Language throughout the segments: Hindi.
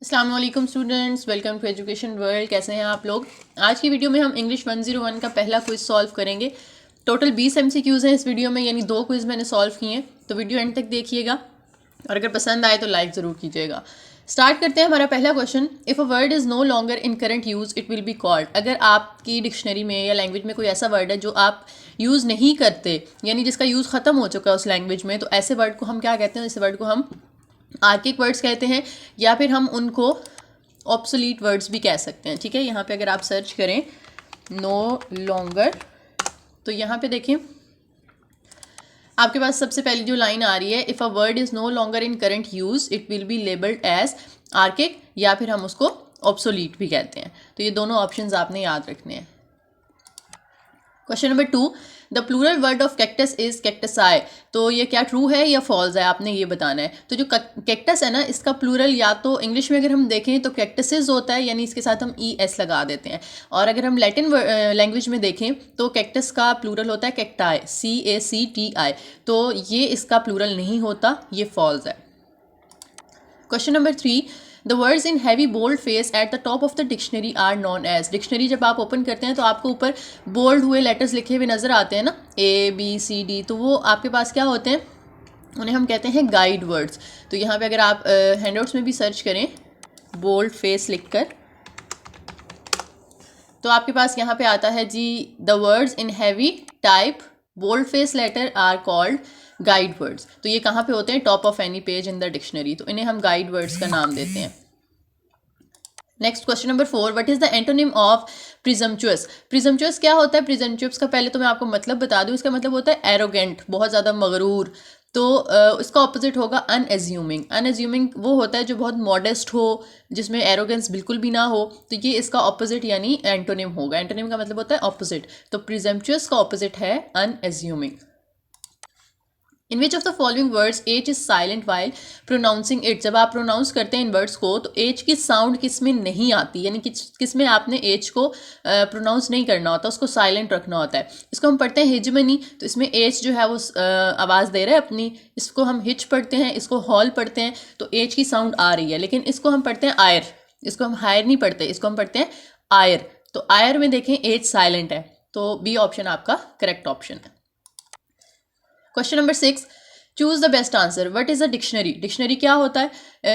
अस्सलाम वालेकुम students, welcome to education world. कैसे हैं आप लोग। आज की वीडियो में हम इंग्लिश 101 का पहला क्विज सॉल्व करेंगे। टोटल 20 एमसीक्यूज़ हैं इस वीडियो में, यानी 2 क्विज मैंने सॉल्व किए हैं। तो वीडियो एंड तक देखिएगा और अगर पसंद आए तो लाइक ज़रूर कीजिएगा। स्टार्ट करते हैं हमारा पहला question. If a word is no longer in current use it will be called. अगर आपकी डिक्शनरी में या लैंग्वेज में कोई ऐसा वर्ड है जो आप यूज़ नहीं करते, यानी जिसका यूज़ ख़त्म हो चुका है उस लैंग्वेज में, तो ऐसे वर्ड को हम क्या कहते हैं? इस वर्ड को हम आर्किक वर्ड्स कहते हैं, या फिर हम उनको ऑब्सोलीट वर्ड्स भी कह सकते हैं। ठीक है, यहाँ पे अगर आप सर्च करें नो लॉन्गर, तो यहाँ पे देखें आपके पास सबसे पहली जो लाइन आ रही है, if a word is no longer in current use it will be labelled as archaic, या फिर हम उसको ऑब्सोलीट भी कहते हैं। तो ये दोनों ऑप्शंस आपने याद रखने हैं। Question number 2, the plural word of cactus is cacti. तो ये क्या ट्रू है या फॉल्स है, आपने ये बताना है। तो जो कैक्टस है ना, इसका प्लूरल या तो इंग्लिश में अगर हम देखें तो कैक्टसेस होता है, यानी इसके साथ हम ES लगा देते हैं। और अगर हम लैटिन लैंग्वेज में देखें तो कैक्टस का प्लूरल होता है कैक्टाई, CACTI। तो ये इसका प्लूरल नहीं होता, ये फॉल्स है। Question number 3, the words in heavy bold face at the top of the dictionary are known as. Dictionary जब आप ओपन करते हैं तो आपको ऊपर बोल्ड हुए लेटर्स लिखे हुए नज़र आते हैं ना, ABCD, तो वो आपके पास क्या होते हैं? उन्हें हम कहते हैं गाइड वर्ड्स। तो यहाँ पे अगर आप हैंडआउट्स में भी सर्च करें बोल्ड फेस लिखकर, तो आपके पास यहाँ पे आता है जी, the words in heavy type bold face letter are called guide words. तो ये कहाँ पे होते हैं? Top of any page in the dictionary. तो इन्हें हम गाइड वर्ड्स का नाम देते हैं। Next question number 4, what is the antonym of presumptuous. Presumptuous क्या होता है? प्रिजम्पचुअस का पहले तो मैं आपको मतलब बता दूं। इसका मतलब होता है एरोगेंट, बहुत ज़्यादा मगरूर। तो इसका ऑपोजिट होगा अनएज्यूमिंग। अनएज्यूमिंग वो होता है जो बहुत मॉडेस्ट हो, जिसमें एरोगेंस बिल्कुल भी ना हो। तो ये इसका ऑपोजिट यानी एंटोनिम होगा। एंटोनिम का मतलब होता है ऑपोजिट। तो प्रिजम्पचुअस का ऑपोजिट है unassuming. In which of the following words H is silent while pronouncing it. जब आप प्रोनाउंस करते हैं इन वर्ड्स को तो एच की साउंड किस में नहीं आती, यानी किस में आपने एच को प्रोनाउंस नहीं करना होता, उसको साइलेंट रखना होता है। इसको हम पढ़ते हैं हिजमनी, तो इसमें एच जो है वो आवाज़ दे रहा है अपनी। इसको हम हिच पढ़ते हैं, इसको हॉल पढ़ते हैं, तो एच की साउंड आ रही है। लेकिन इसको हम पढ़ते हैं आयर, इसको हम हायर नहीं पढ़ते, इसको हम पढ़ते हैं आयर। तो आयर में देखें एच साइलेंट है, तो बी ऑप्शन आपका करेक्ट ऑप्शन है। Question number 6, choose the best answer. What is a dictionary. Dictionary क्या होता है?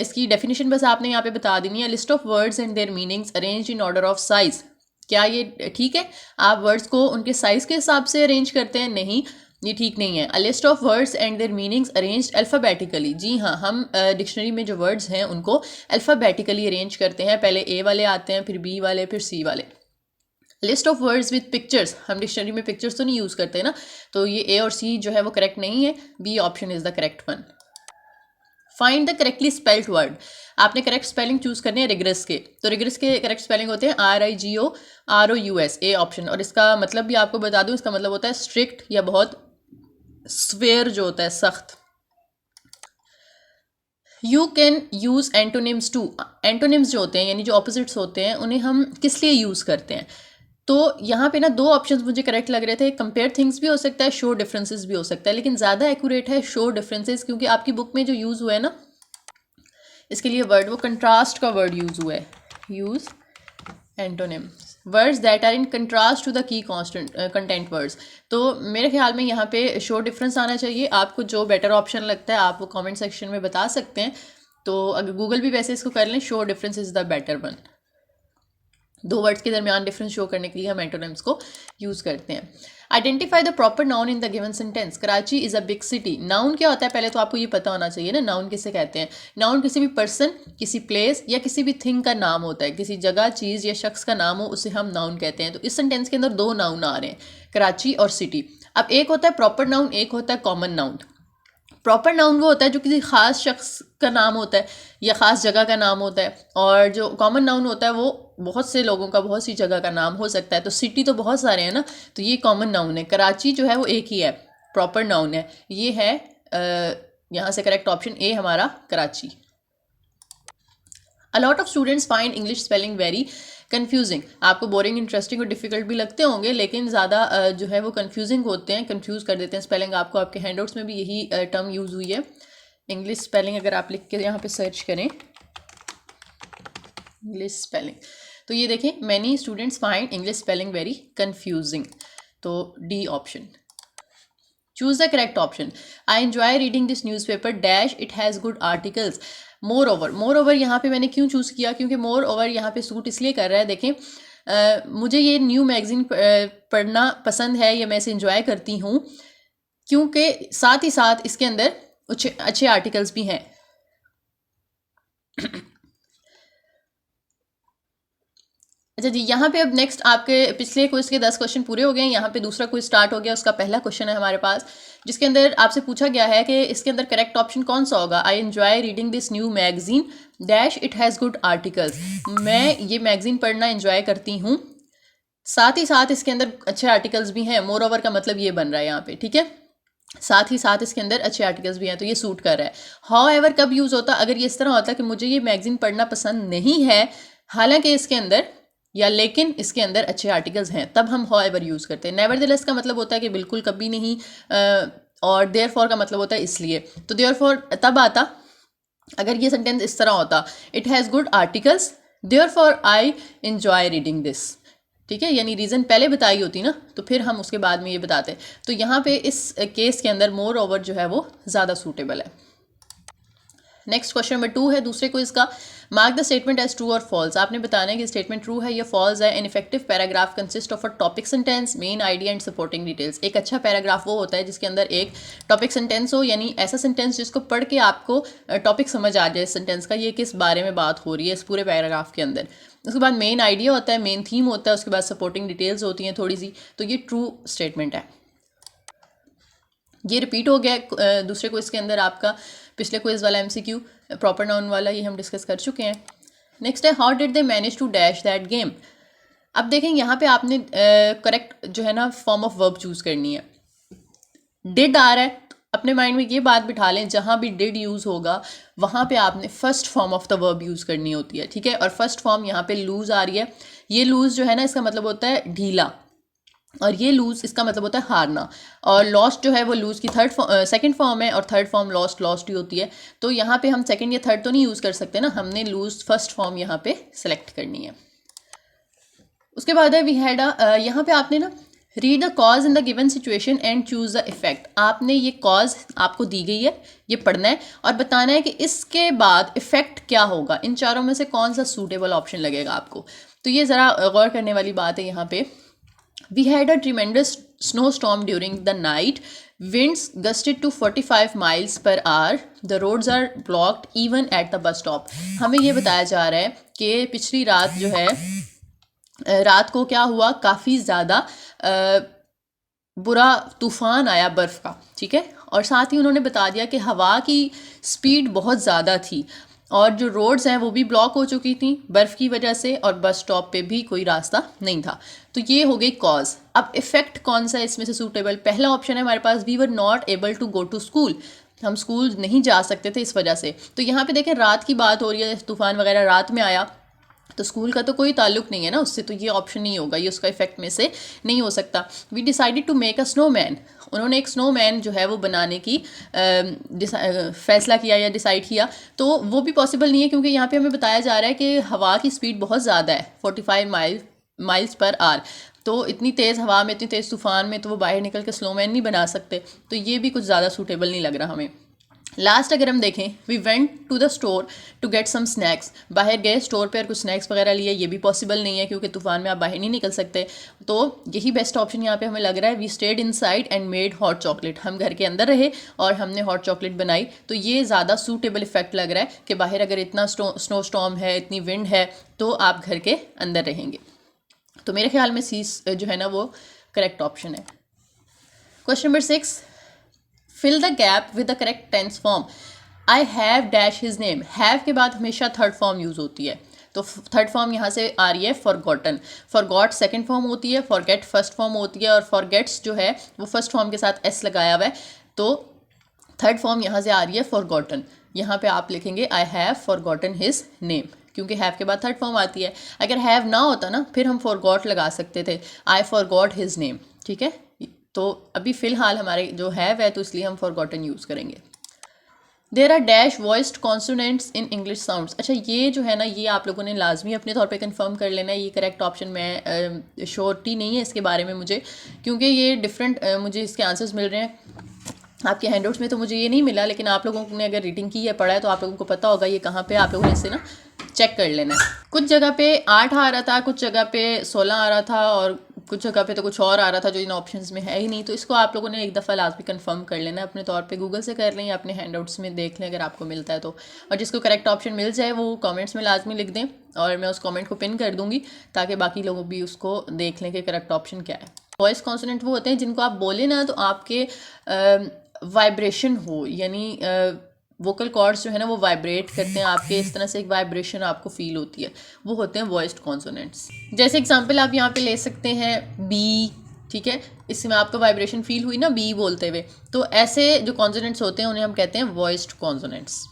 इसकी डेफिनेशन बस आपने यहाँ पे बता देनी है। List of words and their meanings arrange in order of size. क्या ये ठीक है? आप वर्ड्स को उनके साइज के हिसाब से अरेंज करते हैं? नहीं, ये ठीक नहीं है। A list of words and their meanings arranged alphabetically. जी हाँ, हम डिक्शनरी में जो वर्ड्स हैं उनको अल्फ़ाबेटिकली अरेंज करते हैं। पहले A वाले आते हैं, फिर B वाले, फिर C वाले। List of words with pictures, हम डिक्शनरी में पिक्चर्स तो नहीं यूज़ करते ना, तो ये A और C जो है वो करेक्ट नहीं है। B option is the correct one. Find the correctly spelled word. आपने करेक्ट स्पेलिंग चूज करने हैं रिग्रेस के। तो रिग्रेस के करेक्ट स्पेलिंग होते हैं RIGOROUS, ए ऑप्शन। और इसका मतलब भी आपको बता दूं, इसका मतलब होता है स्ट्रिक्ट या बहुत स्वेयर जो होता है, सख्त। You can use antonyms too. Antonyms जो होते हैं यानी जो ऑपोजिट्स होते हैं, उन्हें हम किस लिए यूज़ करते हैं? तो यहाँ पे ना 2 ऑप्शंस मुझे करेक्ट लग रहे थे। कंपेयर थिंग्स भी हो सकता है, शो डिफरेंसेस भी हो सकता है, लेकिन ज़्यादा एक्यूरेट है शो डिफरेंसेस, क्योंकि आपकी बुक में जो यूज़ हुआ है ना इसके लिए वर्ड, वो कंट्रास्ट का वर्ड यूज़ हुआ है। Use antonym words that are in contrast to the key constant content words. तो मेरे ख्याल में यहाँ पे शो डिफरेंस आना चाहिए। आपको जो बेटर ऑप्शन लगता है आप वो कमेंट सेक्शन में बता सकते हैं। तो अगर गूगल भी वैसे इसको कर लें, show difference is the better one. 2 words के दरमियान डिफरेंस शो करने के लिए हम एंटोनिम्स को यूज़ करते हैं। Identify the proper noun in the given sentence. Karachi is a big city. Noun क्या होता है पहले तो आपको ये पता होना चाहिए ना, नाउन किसे कहते हैं। नाउन किसी भी पर्सन, किसी प्लेस या किसी भी थिंग का नाम होता है। किसी जगह, चीज़ या शख्स का नाम हो उसे हम नाउन कहते हैं। तो इस सेंटेंस के अंदर 2 नाउन आ रहे हैं, कराची और सिटी। अब एक होता है प्रॉपर नाउन, एक होता है कॉमन नाउन। प्रॉपर नाउन वो होता है जो किसी ख़ास शख्स का नाम होता है या ख़ास जगह का नाम होता है। और जो कॉमन नाउन होता है वो बहुत से लोगों का, बहुत सी जगह का नाम हो सकता है। तो सिटी तो बहुत सारे हैं ना, तो ये कॉमन नाउन है। कराची जो है वो एक ही है, प्रॉपर नाउन है। ये है यहाँ से करेक्ट ऑप्शन ए हमारा, Karachi. A lot of students find English spelling very confusing. आपको बोरिंग, इंटरेस्टिंग और डिफिकल्ट भी लगते होंगे, लेकिन ज़्यादा जो है वो कन्फ्यूजिंग होते हैं, कन्फ्यूज़ कर देते हैं स्पेलिंग आपको। आपके हैंडआउट्स में भी यही टर्म यूज़ हुई है। इंग्लिश स्पेलिंग अगर आप लिख के यहाँ पे सर्च करें इंग्लिश स्पेलिंग। तो ये देखें, many students find English spelling very confusing, तो D option. Choose the correct option. I enjoy reading this newspaper dash it has good articles. Moreover यहाँ पे मैंने क्यों चूज़ किया, क्योंकि मोर ओवर यहाँ पे सूट इसलिए कर रहा है, देखें मुझे ये न्यू मैगज़ीन पढ़ना पसंद है या मैं इसे इंजॉय करती हूँ, क्योंकि साथ ही साथ इसके अंदर अच्छे आर्टिकल्स भी हैं। अच्छा जी, यहाँ पे अब नेक्स्ट आपके पिछले क्विज के 10 क्वेश्चन पूरे हो गए हैं। यहाँ पे दूसरा क्विज स्टार्ट हो गया। उसका पहला क्वेश्चन है हमारे पास, जिसके अंदर आपसे पूछा गया है कि इसके अंदर करेक्ट ऑप्शन कौन सा होगा। आई enjoy reading this new magazine dash it has good articles. मैं ये मैगजीन पढ़ना एंजॉय करती हूँ, साथ ही साथ इसके अंदर अच्छे आर्टिकल्स भी हैं। मोर ओवर का मतलब ये बन रहा है यहाँ पे, ठीक है, साथ ही साथ इसके अंदर अच्छे आर्टिकल्स भी हैं, तो ये सूट कर रहा है। हाउ एवर कब यूज़ होता, अगर ये इस तरह होता कि मुझे ये मैगजीन पढ़ना पसंद नहीं है, हालांकि इसके अंदर या लेकिन इसके अंदर अच्छे आर्टिकल्स हैं, तब हम हाउ एवर यूज़ करते हैं। नेवरदलेस का मतलब होता है कि बिल्कुल कभी नहीं, और देयरफॉर का मतलब होता है इसलिए। तो देयरफॉर तब आता अगर ये सेंटेंस इस तरह होता, it has good articles therefore I enjoy reading this, ठीक है, यानी रीज़न पहले बताई होती ना, तो फिर हम उसके बाद में ये बताते। तो यहाँ पे इस केस के अंदर मोर ओवर जो है वो ज़्यादा सूटेबल है। नेक्स्ट क्वेश्चन नंबर 2 है दूसरे को इसका। Mark the statement as true और फॉल्स। आपने बताना है कि स्टेटमेंट ट्रू है या फॉल्स है। An effective paragraph consist of a topic sentence, main idea and supporting details. एक अच्छा पैराग्राफ वो होता है जिसके अंदर एक टॉपिक सेंटेंस हो, यानी ऐसा सेंटेंस जिसको पढ़ के आपको टॉपिक समझ आ जाए सेंटेंस का, ये किस बारे में बात हो रही है इस पूरे पैराग्राफ के अंदर। उसके बाद मेन आइडिया होता है, मेन थीम होता है, उसके बाद सपोर्टिंग डिटेल्स होती हैं थोड़ी सी। तो ये ट्रू स्टेटमेंट है। ये रिपीट हो गया दूसरे क्विज के अंदर आपका, पिछले क्विज वाला एमसीक्यू प्रॉपर नाउन वाला, ये हम डिस्कस कर चुके हैं। नेक्स्ट है how did they manage to dash that game. अब देखें यहाँ पे आपने करेक्ट जो है ना फॉर्म ऑफ वर्ब चूज़ करनी है। डिड आ रहा है, अपने माइंड में ये बात बिठा लें, जहाँ भी डिड यूज़ होगा वहाँ पे आपने first form of the verb use करनी होती है, ठीक है। और फर्स्ट फॉर्म यहाँ पे लूज़ आ रही है। ये लूज़ जो है ना इसका मतलब होता है ढीला, और ये लूज़ इसका मतलब होता है हारना। और लॉस्ट जो है वो लूज़ की सेकंड फॉर्म है, और थर्ड फॉर्म लॉस्ट ही होती है। तो यहाँ पे हम सेकंड या थर्ड तो नहीं यूज़ कर सकते ना, हमने लूज़ फर्स्ट फॉर्म यहाँ पे सेलेक्ट करनी है। उसके बाद है वी हैड यहाँ पे आपने ना read the cause in the given situation and choose the effect. आपने ये कॉज आपको दी गई है, ये पढ़ना है और बताना है कि इसके बाद इफेक्ट क्या होगा। इन चारों में से कौन सा सूटेबल ऑप्शन लगेगा आपको। तो ये ज़रा गौर करने वाली बात है यहाँ पे। We had a tremendous snowstorm during the night. Winds gusted to 45 miles per hour. The roads are blocked even at the bus stop. हमें ये बताया जा रहा है कि पिछली रात जो है, रात को क्या हुआ, काफ़ी ज़्यादा बुरा तूफ़ान आया बर्फ़ का, ठीक है। और साथ ही उन्होंने बता दिया कि हवा की स्पीड बहुत ज़्यादा थी, और जो रोड्स हैं वो भी ब्लॉक हो चुकी थी बर्फ़ की वजह से, और बस स्टॉप पे भी कोई रास्ता नहीं था। तो ये हो गई कॉज। अब इफ़ेक्ट कौन सा है इसमें से सूटेबल। पहला ऑप्शन है हमारे पास, we were not able to go to school. हम स्कूल नहीं जा सकते थे इस वजह से। तो यहाँ पे देखें रात की बात हो रही है, तूफ़ान वगैरह रात में आया, तो स्कूल का तो कोई ताल्लुक नहीं है ना उससे, तो ये ऑप्शन नहीं होगा, ये उसका इफेक्ट में से नहीं हो सकता। We decided to make a snowman. उन्होंने एक स्नोमैन जो है वो बनाने की फैसला किया या डिसाइड किया, तो वो भी पॉसिबल नहीं है, क्योंकि यहाँ पे हमें बताया जा रहा है कि हवा की स्पीड बहुत ज़्यादा है, 45 माइल्स पर आवर। तो इतनी तेज़ हवा में, इतनी तेज़ तूफ़ान में तो वो बाहर निकल के स्नोमैन नहीं बना सकते। तो ये भी कुछ ज़्यादा सूटेबल नहीं लग रहा हमें। लास्ट अगर हम देखें, we went to the store to get some snacks. बाहर गए स्टोर पर कुछ स्नैक्स वगैरह लिए, ये भी पॉसिबल नहीं है क्योंकि तूफान में आप बाहर नहीं निकल सकते। तो यही बेस्ट ऑप्शन यहाँ पे हमें लग रहा है। We stayed inside and made hot chocolate. हम घर के अंदर रहे और हमने हॉट चॉकलेट बनाई। तो ये ज़्यादा सूटेबल इफेक्ट लग रहा है कि बाहर अगर इतना स्नो स्टॉर्म है, इतनी विंड है, तो आप घर के अंदर रहेंगे। तो मेरे ख्याल में सी जो है ना वो करेक्ट ऑप्शन है। Question number 6, fill the gap with the correct tense form. I have dash his name. Have के बाद हमेशा थर्ड फॉर्म यूज़ होती है, तो थर्ड फॉर्म यहाँ से आ रही है फॉरगॉटन। फॉरगॉट सेकंड फॉर्म होती है, फॉरगेट फर्स्ट फॉर्म होती है, और फॉरगेट्स जो है वो फर्स्ट फॉर्म के साथ एस लगाया हुआ है। तो थर्ड फॉर्म यहाँ से आ रही है फॉरगॉटन। यहाँ पे आप लिखेंगे I have forgotten his name, क्योंकि हैव के बाद थर्ड फॉर्म आती है। अगर हैव ना होता ना, फिर हम फॉरगॉट लगा सकते थे, आई फॉरगॉट हिज नेम, ठीक है। तो अभी फ़िलहाल हमारे जो हैव है, तो इसलिए हम फॉरगॉटन यूज़ करेंगे। There are dash voiced consonants in English sounds. अच्छा ये जो है ना, ये आप लोगों ने लाजमी अपने तौर पे कंफर्म कर लेना है। ये करेक्ट ऑप्शन मैं श्योरिटी नहीं है इसके बारे में मुझे, क्योंकि ये डिफरेंट मुझे इसके आंसर्स मिल रहे हैं आपके हैंडआउट्स में, तो मुझे ये नहीं मिला। लेकिन आप लोगों ने अगर रीडिंग की है, पढ़ा है, तो आप लोगों को पता होगा ये कहाँ पे, आप लोगों ने इसे ना चेक कर लेना है। कुछ जगह पे 8 आ रहा था, कुछ जगह पे 16 आ रहा था, और कुछ जगह पे तो कुछ और आ रहा था जो इन ऑप्शंस में है ही नहीं। तो इसको आप लोगों ने एक दफ़ा लाजमी कंफर्म कर लेना है अपने तौर पे, गूगल से कर लें या अपने हैंडआउट्स में देख लें अगर आपको मिलता है तो। और जिसको करेक्ट ऑप्शन मिल जाए वो कमेंट्स में लाजमी लिख दें, और मैं उस कमेंट को पिन कर दूंगी ताकि बाकी लोग भी उसको देख लें कि करेक्ट ऑप्शन क्या है। वॉइस कॉन्सोनेंट वो होते हैं जिनको आप बोले ना तो आपके वाइब्रेशन हो, यानी वोकल कॉर्ड्स जो है ना वो वाइब्रेट करते हैं आपके, इस तरह से एक वाइब्रेशन आपको फील होती है, वो होते हैं वॉइस्ड कॉन्सोनेंट्स। जैसे एग्जांपल आप यहाँ पे ले सकते हैं बी, ठीक है, इसमें आपको वाइब्रेशन फील हुई ना बी बोलते हुए, तो ऐसे जो कॉन्सोनेंट्स होते हैं उन्हें हम कहते हैं voiced consonants.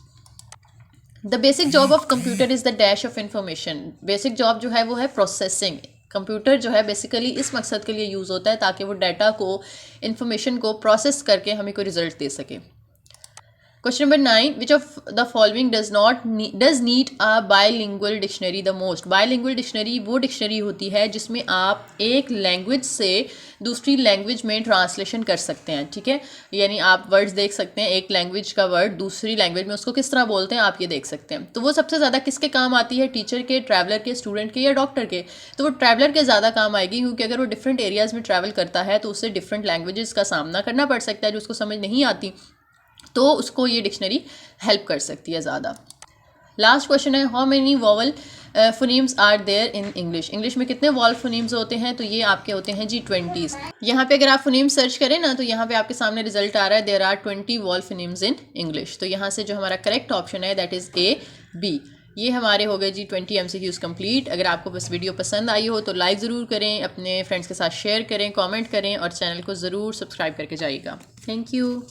The basic job of computer is the dash of information. Basic job जो है वो है प्रोसेसिंग। कंप्यूटर जो है बेसिकली इस मकसद के लिए यूज़ होता है ताकि वो डाटा को, इंफॉर्मेशन को प्रोसेस करके हमें कोई रिजल्ट दे सके। Question number 9, which of the following does need a bilingual dictionary the most. Bilingual dictionary वो डिक्शनरी होती है जिसमें आप एक लैंग्वेज से दूसरी लैंग्वेज में ट्रांसलेशन कर सकते हैं, ठीक है, यानी आप वर्ड्स देख सकते हैं, एक लैंग्वेज का वर्ड दूसरी लैंग्वेज में उसको किस तरह बोलते हैं आप ये देख सकते हैं। तो वो सबसे ज़्यादा किसके काम आती है, टीचर के, ट्रैवलर के, स्टूडेंट के या डॉक्टर के। तो वो ट्रैवलर के ज़्यादा काम आएगी, क्योंकि अगर वो डिफरेंट एरियाज़ में ट्रैवल करता है तो उससे डिफरेंट लैंग्वेजेस का सामना करना पड़ सकता है जो उसको समझ नहीं आती, तो उसको ये डिक्शनरी हेल्प कर सकती है ज़्यादा। लास्ट क्वेश्चन है, how many vowel phonemes are there in English. English में कितने वॉवल फोनीम्स होते हैं, तो ये आपके होते हैं जी 20। यहाँ पे अगर आप फोनीम्स सर्च करें ना तो यहाँ पे आपके सामने रिजल्ट आ रहा है, there are 20 vowel phonemes in English. तो यहाँ से जो हमारा करेक्ट ऑप्शन है दैट इज़ ए बी। ये हमारे हो गए जी 20 MCQs कंप्लीट। अगर आपको बस वीडियो पसंद आई हो तो लाइक ज़रूर करें, अपने फ्रेंड्स के साथ शेयर करें, कमेंट करें और चैनल को ज़रूर सब्सक्राइब करके जाइएगा। Thank you.